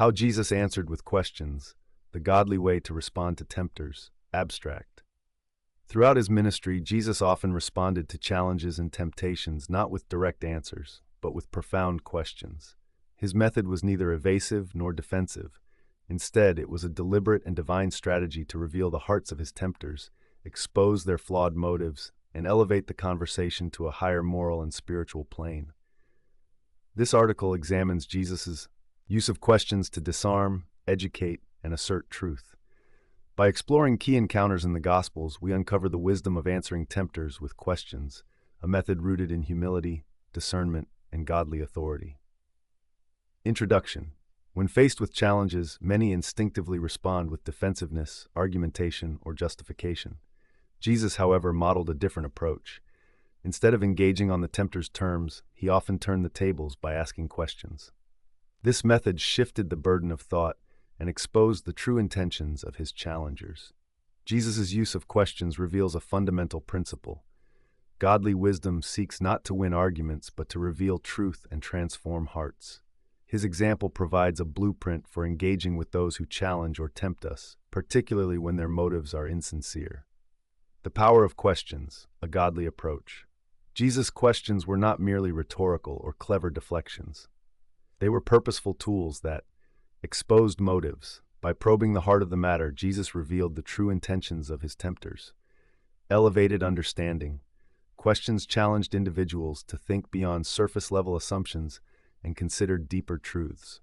How Jesus answered with questions, the godly way to respond to tempters, abstract. Throughout his ministry, Jesus often responded to challenges and temptations not with direct answers, but with profound questions. His method was neither evasive nor defensive. Instead, it was a deliberate and divine strategy to reveal the hearts of his tempters, expose their flawed motives, and elevate the conversation to a higher moral and spiritual plane. This article examines Jesus' use of questions to disarm, educate, and assert truth. By exploring key encounters in the Gospels, we uncover the wisdom of answering tempters with questions, a method rooted in humility, discernment, and godly authority. Introduction. When faced with challenges, many instinctively respond with defensiveness, argumentation, or justification. Jesus, however, modeled a different approach. Instead of engaging on the tempter's terms, he often turned the tables by asking questions. This method shifted the burden of thought and exposed the true intentions of his challengers. Jesus' use of questions reveals a fundamental principle. Godly wisdom seeks not to win arguments, but to reveal truth and transform hearts. His example provides a blueprint for engaging with those who challenge or tempt us, particularly when their motives are insincere. The power of questions, a godly approach. Jesus' questions were not merely rhetorical or clever deflections. They were purposeful tools that exposed motives. By probing the heart of the matter, Jesus revealed the true intentions of his tempters. Elevated understanding. Questions challenged individuals to think beyond surface-level assumptions and consider deeper truths.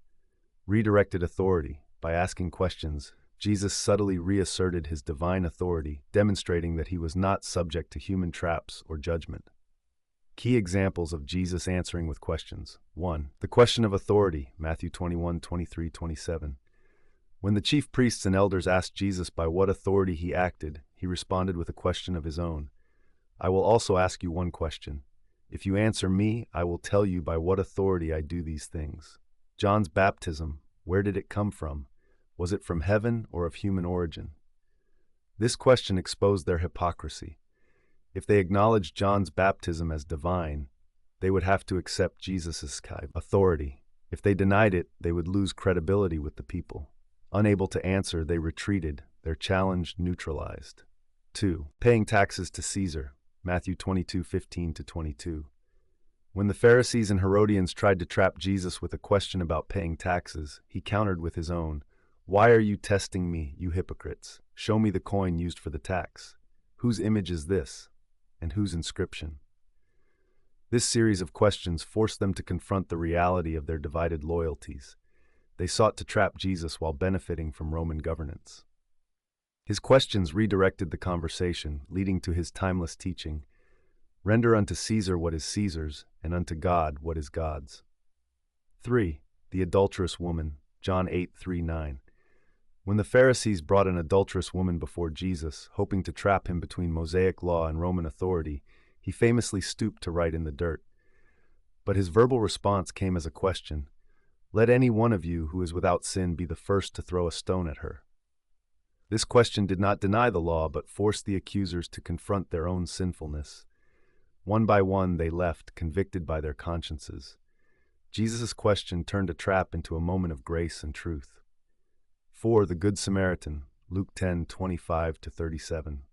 Redirected authority. By asking questions, Jesus subtly reasserted his divine authority, demonstrating that he was not subject to human traps or judgment. Key examples of Jesus answering with questions. 1. The question of authority, Matthew 21:23-27. When the chief priests and elders asked Jesus by what authority he acted, he responded with a question of his own. I will also ask you one question. If you answer me, I will tell you by what authority I do these things. John's baptism, where did it come from? Was it from heaven or of human origin? This question exposed their hypocrisy. If they acknowledged John's baptism as divine, they would have to accept Jesus' authority. If they denied it, they would lose credibility with the people. Unable to answer, they retreated, their challenge neutralized. 2. Paying taxes to Caesar, Matthew 22:15-22. When the Pharisees and Herodians tried to trap Jesus with a question about paying taxes, he countered with his own. Why are you testing me, you hypocrites? Show me the coin used for the tax. Whose image is this? And whose inscription? This series of questions forced them to confront the reality of their divided loyalties. They sought to trap Jesus while benefiting from Roman governance. His questions redirected the conversation, leading to his timeless teaching. Render unto Caesar what is Caesar's, and unto God what is God's. 3. The adulterous woman, John 8:3-9. When the Pharisees brought an adulterous woman before Jesus, hoping to trap him between Mosaic law and Roman authority, he famously stooped to write in the dirt. But his verbal response came as a question. Let any one of you who is without sin be the first to throw a stone at her. This question did not deny the law, but forced the accusers to confront their own sinfulness. One by one, they left, convicted by their consciences. Jesus' question turned a trap into a moment of grace and truth. 4. The Good Samaritan, Luke 10:25-37.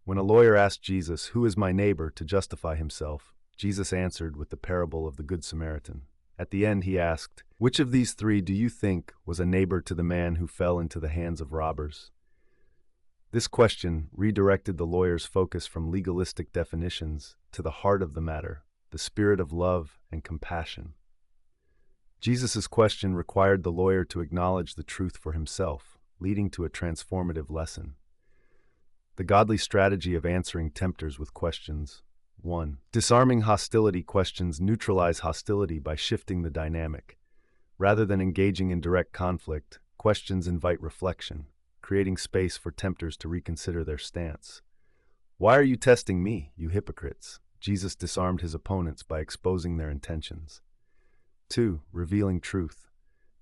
When a lawyer asked Jesus, "Who is my neighbor?" to justify himself, Jesus answered with the parable of the Good Samaritan. At the end, he asked, "Which of these three do you think was a neighbor to the man who fell into the hands of robbers?" This question redirected the lawyer's focus from legalistic definitions to the heart of the matter, the spirit of love and compassion. Jesus' question required the lawyer to acknowledge the truth for himself, leading to a transformative lesson. The godly strategy of answering tempters with questions. 1. Disarming hostility. Questions neutralize hostility by shifting the dynamic. Rather than engaging in direct conflict, questions invite reflection, creating space for tempters to reconsider their stance. Why are you testing me, you hypocrites? Jesus disarmed his opponents by exposing their intentions. 2. Revealing truth.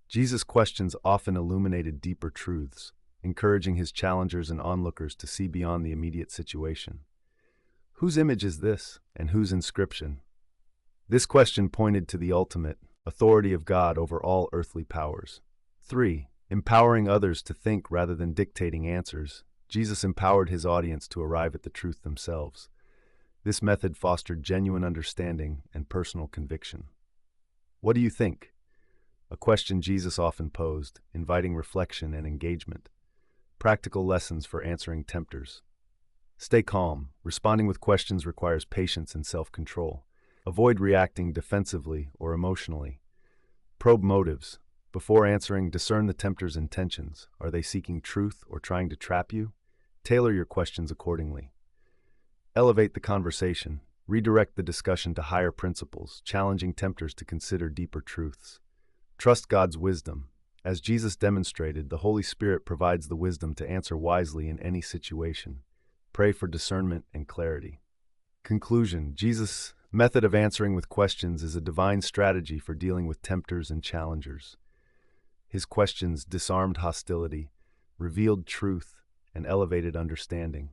Jesus' questions often illuminated deeper truths, encouraging his challengers and onlookers to see beyond the immediate situation. Whose image is this, and whose inscription? This question pointed to the ultimate authority of God over all earthly powers. 3. Empowering others to think rather than dictating answers. Jesus empowered his audience to arrive at the truth themselves. This method fostered genuine understanding and personal conviction. What do you think? A question Jesus often posed, inviting reflection and engagement. Practical lessons for answering tempters. Stay calm. Responding with questions requires patience and self-control. Avoid reacting defensively or emotionally. Probe motives. Before answering, discern the tempter's intentions. Are they seeking truth or trying to trap you? Tailor your questions accordingly. Elevate the conversation. Redirect the discussion to higher principles, challenging tempters to consider deeper truths. Trust God's wisdom. As Jesus demonstrated, the Holy Spirit provides the wisdom to answer wisely in any situation. Pray for discernment and clarity. Conclusion: Jesus' method of answering with questions is a divine strategy for dealing with tempters and challengers. His questions disarmed hostility, revealed truth, and elevated understanding.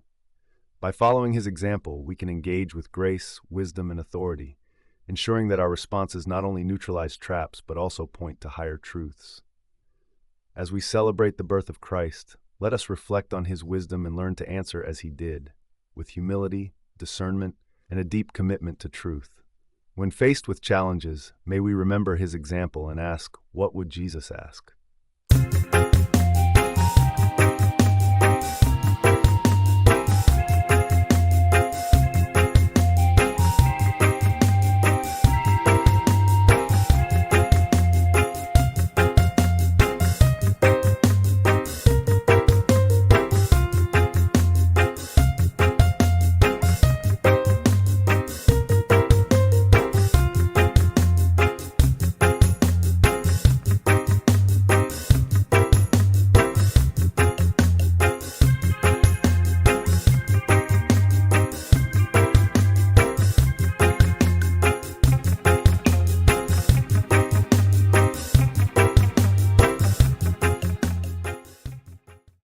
By following his example, we can engage with grace, wisdom, and authority, ensuring that our responses not only neutralize traps but also point to higher truths. As we celebrate the birth of Christ, let us reflect on his wisdom and learn to answer as he did, with humility, discernment, and a deep commitment to truth. When faced with challenges, may we remember his example and ask, what would Jesus ask?